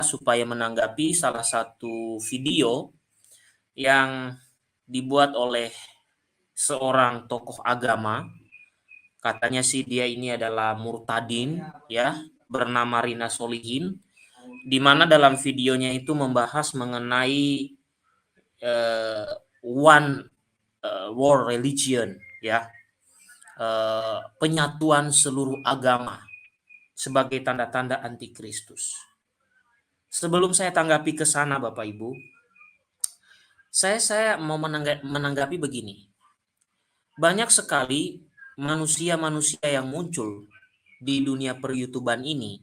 supaya menanggapi salah satu video yang dibuat oleh seorang tokoh agama. Katanya sih dia ini adalah murtadin ya, bernama Rina Solihin, di mana dalam videonya itu membahas mengenai one world religion ya, penyatuan seluruh agama sebagai tanda-tanda antikristus. Sebelum saya tanggapi ke sana Bapak Ibu, saya mau menanggapi begini. Banyak sekali manusia-manusia yang muncul di dunia per-YouTuban ini,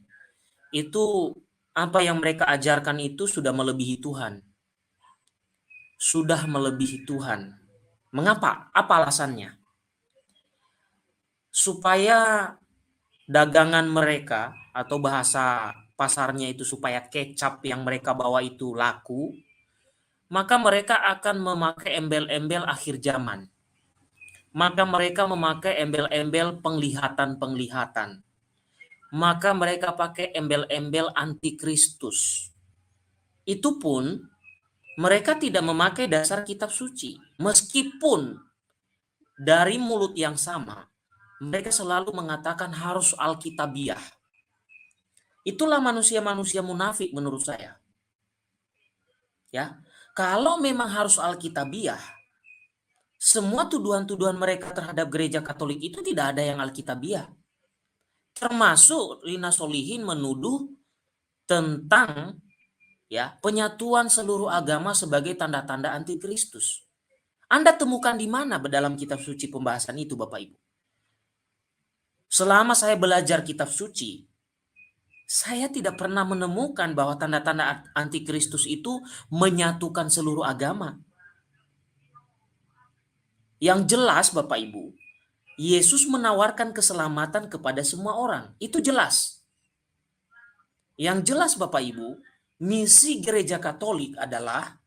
itu apa yang mereka ajarkan itu sudah melebihi Tuhan. Sudah melebihi Tuhan. Mengapa? Apa alasannya? Supaya dagangan mereka atau bahasa pasarnya itu supaya kecap yang mereka bawa itu laku, maka mereka akan memakai embel-embel akhir zaman. Maka mereka memakai embel-embel penglihatan-penglihatan. Maka mereka pakai embel-embel antikristus. Itu pun mereka tidak memakai dasar kitab suci. Meskipun dari mulut yang sama, mereka selalu mengatakan harus Alkitabiah. Itulah manusia-manusia munafik menurut saya. Ya, kalau memang harus Alkitabiah, semua tuduhan-tuduhan mereka terhadap gereja Katolik itu tidak ada yang Alkitabiah. Termasuk Rina Solihin menuduh tentang ya penyatuan seluruh agama sebagai tanda-tanda antikristus. Anda temukan di mana dalam kitab suci pembahasan itu Bapak Ibu? Selama saya belajar kitab suci, saya tidak pernah menemukan bahwa tanda-tanda antikristus itu menyatukan seluruh agama. Yang jelas Bapak Ibu, Yesus menawarkan keselamatan kepada semua orang. Itu jelas. Yang jelas Bapak Ibu, misi gereja Katolik adalah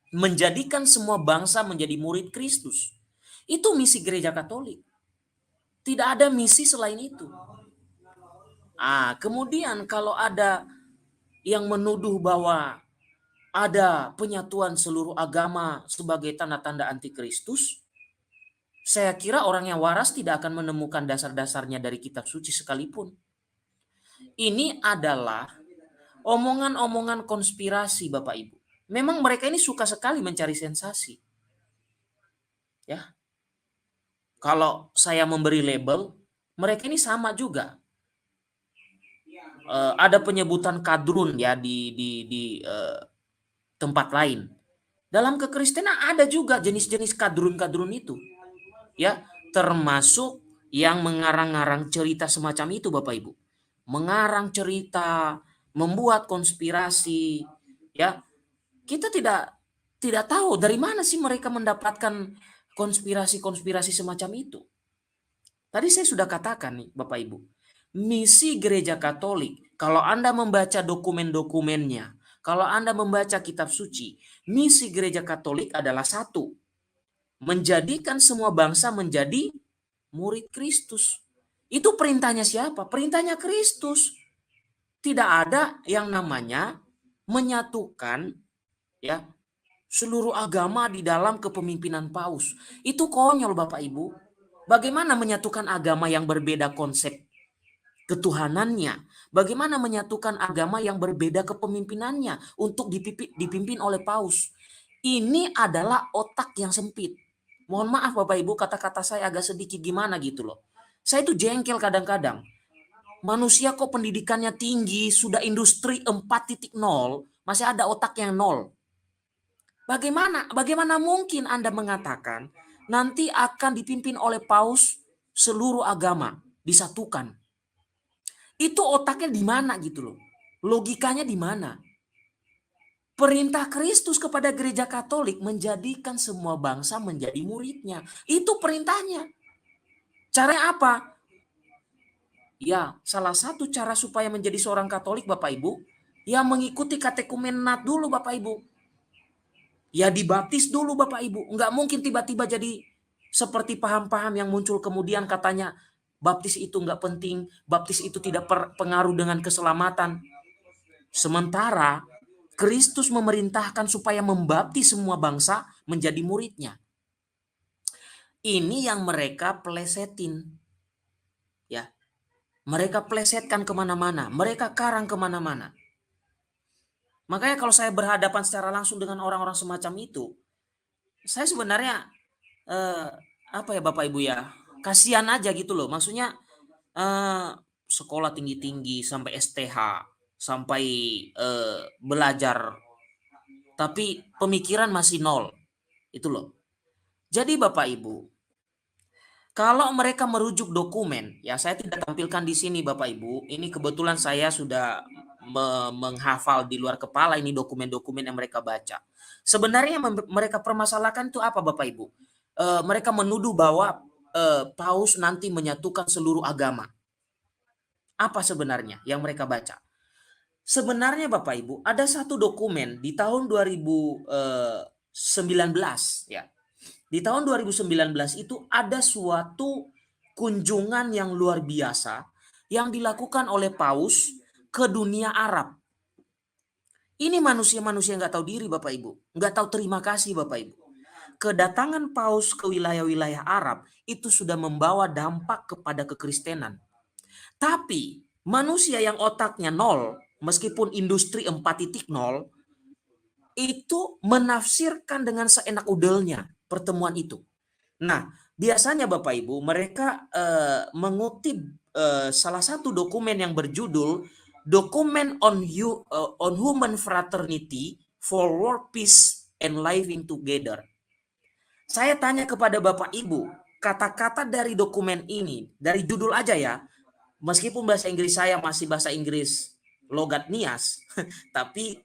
menjadikan semua bangsa menjadi murid Kristus. Itu misi gereja Katolik. Tidak ada misi selain itu. Kemudian kalau ada yang menuduh bahwa ada penyatuan seluruh agama sebagai tanda-tanda antikristus, saya kira orang yang waras tidak akan menemukan dasar-dasarnya dari kitab suci sekalipun. Ini adalah omongan-omongan konspirasi Bapak Ibu. Memang mereka ini suka sekali mencari sensasi. Ya. Kalau saya memberi label, mereka ini sama juga. Ada penyebutan kadrun ya di tempat lain. Dalam kekristenan ada juga jenis-jenis kadrun-kadrun itu. Ya, termasuk yang mengarang-arang cerita semacam itu Bapak Ibu. Mengarang cerita, membuat konspirasi, ya. Kita tidak tahu dari mana sih mereka mendapatkan konspirasi-konspirasi semacam itu. Tadi saya sudah katakan nih Bapak Ibu, misi gereja Katolik, kalau Anda membaca dokumen-dokumennya, kalau Anda membaca kitab suci, misi gereja Katolik adalah satu, menjadikan semua bangsa menjadi murid Kristus. Itu perintahnya siapa? Perintahnya Kristus. Tidak ada yang namanya menyatukan ya seluruh agama di dalam kepemimpinan Paus. Itu konyol Bapak Ibu. Bagaimana menyatukan agama yang berbeda konsep ketuhanannya? Bagaimana menyatukan agama yang berbeda kepemimpinannya untuk dipimpin oleh Paus? Ini adalah otak yang sempit. Mohon maaf Bapak Ibu, kata-kata saya agak sedikit gimana gitu loh. Saya itu jengkel kadang-kadang. Manusia kok pendidikannya tinggi, sudah industri 4.0, masih ada otak yang 0. Bagaimana mungkin Anda mengatakan nanti akan dipimpin oleh Paus seluruh agama disatukan? Itu otaknya di mana gitu loh. Logikanya di mana? Perintah Kristus kepada gereja Katolik menjadikan semua bangsa menjadi muridnya. Itu perintahnya. Caranya apa? Ya, salah satu cara supaya menjadi seorang Katolik Bapak Ibu, ya mengikuti katekumenat dulu Bapak Ibu. Ya dibaptis dulu Bapak Ibu. Enggak mungkin tiba-tiba jadi seperti paham-paham yang muncul kemudian katanya baptis itu enggak penting, baptis itu tidak pengaruh dengan keselamatan. Sementara Kristus memerintahkan supaya membaptis semua bangsa menjadi muridnya. Ini yang mereka plesetin. Ya, mereka plesetkan kemana-mana. Mereka karang kemana-mana. Makanya kalau saya berhadapan secara langsung dengan orang-orang semacam itu, saya sebenarnya apa ya Bapak Ibu ya, kasihan aja gitu loh. Maksudnya sekolah tinggi-tinggi sampai STH, sampai belajar, tapi pemikiran masih nol. Itu loh. Jadi Bapak Ibu, kalau mereka merujuk dokumen, ya saya tidak tampilkan di sini Bapak Ibu. Ini kebetulan saya sudah menghafal di luar kepala ini dokumen-dokumen yang mereka baca. Sebenarnya mereka permasalahkan itu apa Bapak Ibu? Mereka menuduh bahwa Paus nanti menyatukan seluruh agama. Apa sebenarnya yang mereka baca? Sebenarnya Bapak Ibu, ada satu dokumen di tahun 2019 ya. Di tahun 2019 itu ada suatu kunjungan yang luar biasa yang dilakukan oleh Paus ke dunia Arab. Ini manusia-manusia nggak tahu diri Bapak Ibu, nggak tahu terima kasih Bapak Ibu. Kedatangan Paus ke wilayah-wilayah Arab itu sudah membawa dampak kepada kekristenan. Tapi manusia yang otaknya nol, meskipun industri 4.0, itu menafsirkan dengan seenak udelnya pertemuan itu. Nah, biasanya Bapak Ibu, mereka mengutip salah satu dokumen yang berjudul Document on Human Fraternity for World Peace and Living Together. Saya tanya kepada Bapak Ibu, kata-kata dari dokumen ini, dari judul aja ya, meskipun bahasa Inggris saya masih bahasa Inggris logat Nias, tapi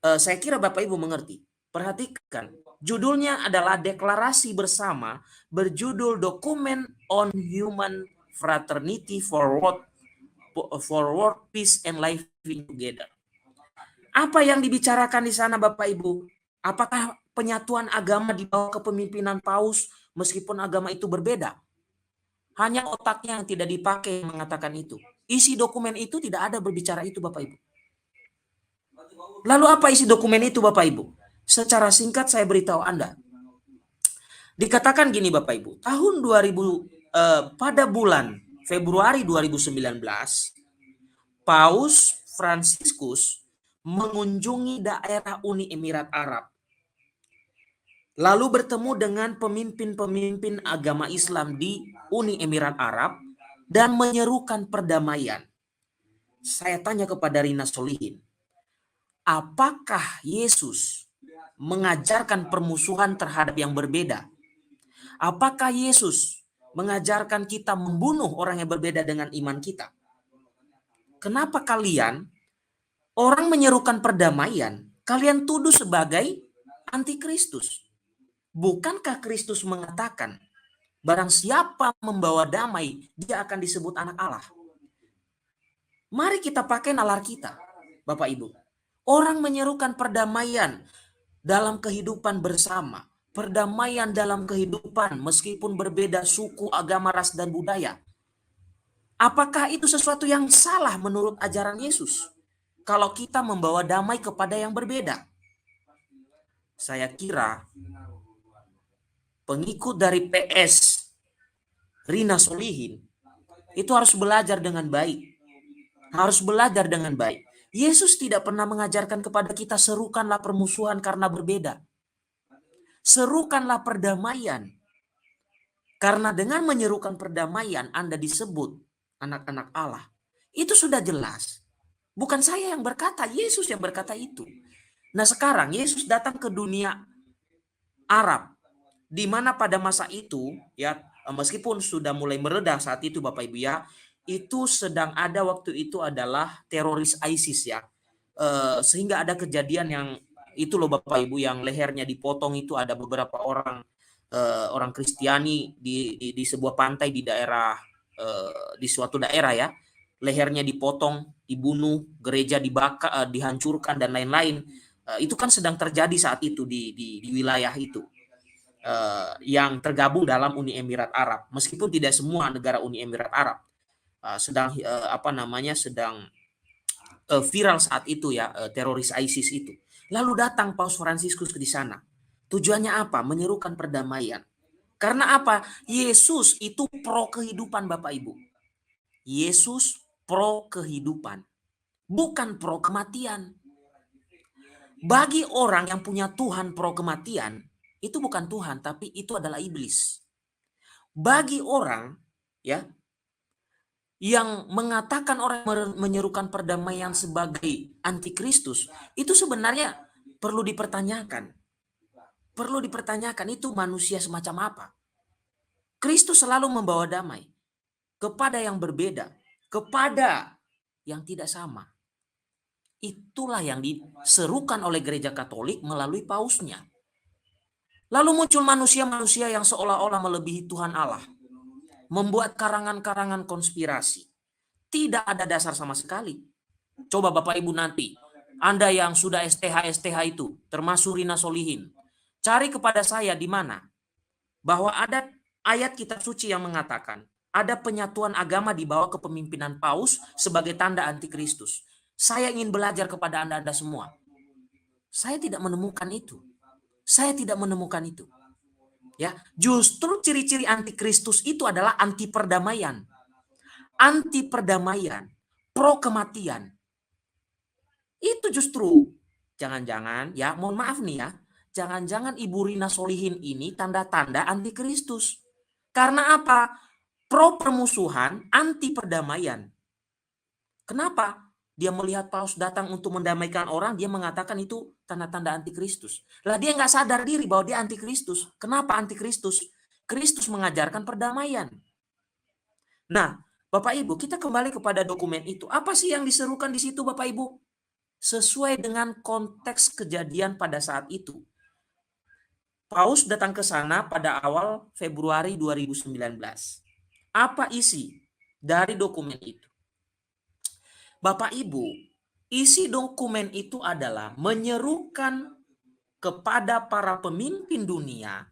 saya kira Bapak Ibu mengerti. Perhatikan, judulnya adalah deklarasi bersama berjudul Document on Human Fraternity for World Peace and Living Together. Apa yang dibicarakan di sana Bapak Ibu? Apakah penyatuan agama di bawah kepemimpinan Paus meskipun agama itu berbeda? Hanya otaknya yang tidak dipakai mengatakan itu. Isi dokumen itu tidak ada berbicara itu Bapak Ibu. Lalu apa isi dokumen itu Bapak Ibu? Secara singkat saya beritahu Anda. Dikatakan gini Bapak Ibu, tahun 2000 pada bulan Februari 2019, Paus Fransiskus mengunjungi daerah Uni Emirat Arab. Lalu bertemu dengan pemimpin-pemimpin agama Islam di Uni Emirat Arab dan menyerukan perdamaian. Saya tanya kepada Rina Solihin, apakah Yesus mengajarkan permusuhan terhadap yang berbeda? Apakah Yesus mengajarkan kita membunuh orang yang berbeda dengan iman kita? Kenapa kalian, orang menyerukan perdamaian, kalian tuduh sebagai antikristus? Bukankah Kristus mengatakan, barang siapa membawa damai, dia akan disebut anak Allah? Mari kita pakai nalar kita, Bapak Ibu. Orang menyerukan perdamaian dalam kehidupan bersama. Perdamaian dalam kehidupan meskipun berbeda suku, agama, ras, dan budaya. Apakah itu sesuatu yang salah menurut ajaran Yesus? Kalau kita membawa damai kepada yang berbeda. Saya kira pengikut dari PS Rina Solihin itu harus belajar dengan baik. Harus belajar dengan baik. Yesus tidak pernah mengajarkan kepada kita serukanlah permusuhan karena berbeda. Serukanlah perdamaian. Karena dengan menyerukan perdamaian Anda disebut anak-anak Allah. Itu sudah jelas. Bukan saya yang berkata, Yesus yang berkata itu. Nah sekarang Yesus datang ke dunia Arab. Di mana pada masa itu ya meskipun sudah mulai mereda saat itu Bapak Ibu ya, itu sedang ada waktu itu adalah teroris ISIS ya, sehingga ada kejadian yang itu loh Bapak Ibu yang lehernya dipotong itu ada beberapa orang orang Kristiani di sebuah pantai di daerah di suatu daerah ya, lehernya dipotong, dibunuh, gereja dibakar, dihancurkan dan lain-lain. Itu kan sedang terjadi saat itu di wilayah itu. Yang tergabung dalam Uni Emirat Arab, meskipun tidak semua negara Uni Emirat Arab sedang sedang viral saat itu ya, teroris ISIS itu. Lalu datang Paus Fransiskus di sana. Tujuannya apa? Menyerukan perdamaian. Karena apa? Yesus itu pro kehidupan, Bapak Ibu. Yesus pro kehidupan, bukan pro kematian. Bagi orang yang punya Tuhan pro kematian, itu bukan Tuhan, tapi itu adalah iblis. Bagi orang ya yang mengatakan orang menyerukan perdamaian sebagai antikristus, itu sebenarnya perlu dipertanyakan. Perlu dipertanyakan, itu manusia semacam apa? Kristus selalu membawa damai kepada yang berbeda, kepada yang tidak sama. Itulah yang diserukan oleh gereja Katolik melalui pausnya. Lalu muncul manusia-manusia yang seolah-olah melebihi Tuhan Allah, membuat karangan-karangan konspirasi. Tidak ada dasar sama sekali. Coba Bapak Ibu nanti, Anda yang sudah STH itu, termasuk Rina Solihin, cari kepada saya di mana bahwa ada ayat kitab suci yang mengatakan ada penyatuan agama di bawah kepemimpinan paus sebagai tanda antikristus. Saya ingin belajar kepada Anda semua. Saya tidak menemukan itu. Saya tidak menemukan itu. Ya, justru ciri-ciri antikristus itu adalah anti perdamaian. Anti perdamaian, pro kematian. Itu justru jangan-jangan ya, mohon maaf nih ya, jangan-jangan Ibu Rina Solihin ini tanda-tanda antikristus. Karena apa? Pro permusuhan, anti perdamaian. Kenapa? Dia melihat paus datang untuk mendamaikan orang, dia mengatakan itu tanda-tanda antikristus. Lah dia nggak sadar diri bahwa dia antikristus. Kenapa antikristus? Kristus mengajarkan perdamaian. Nah, Bapak Ibu, kita kembali kepada dokumen itu. Apa sih yang diserukan di situ, Bapak Ibu? Sesuai dengan konteks kejadian pada saat itu. Paus datang ke sana pada awal Februari 2019. Apa isi dari dokumen itu? Bapak Ibu, isi dokumen itu adalah menyerukan kepada para pemimpin dunia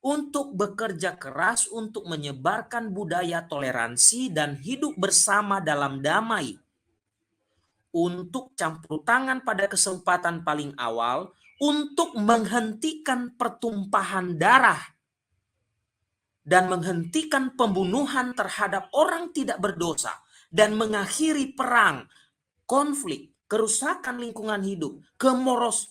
untuk bekerja keras untuk menyebarkan budaya toleransi dan hidup bersama dalam damai. Untuk campur tangan pada kesempatan paling awal untuk menghentikan pertumpahan darah dan menghentikan pembunuhan terhadap orang tidak berdosa dan mengakhiri perang, konflik, kerusakan lingkungan hidup,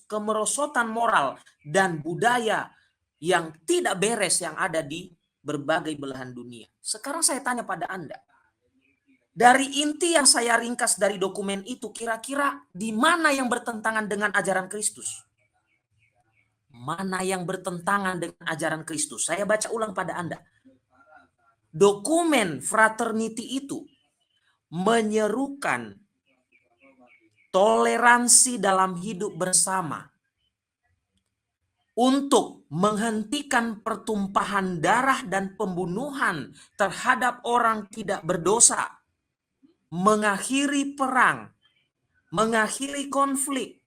kemerosotan moral dan budaya yang tidak beres yang ada di berbagai belahan dunia. Sekarang saya tanya pada Anda, dari inti yang saya ringkas dari dokumen itu, kira-kira di mana yang bertentangan dengan ajaran Kristus? Mana yang bertentangan dengan ajaran Kristus? Saya baca ulang pada Anda. Dokumen fraternity itu menyerukan toleransi dalam hidup bersama untuk menghentikan pertumpahan darah dan pembunuhan terhadap orang tidak berdosa, mengakhiri perang, mengakhiri konflik,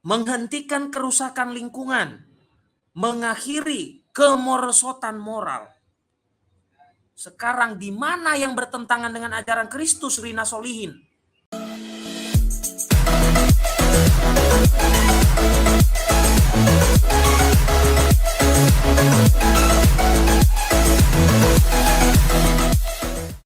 menghentikan kerusakan lingkungan, mengakhiri kemerosotan moral. Sekarang di mana yang bertentangan dengan ajaran Kristus, Rina Solihin?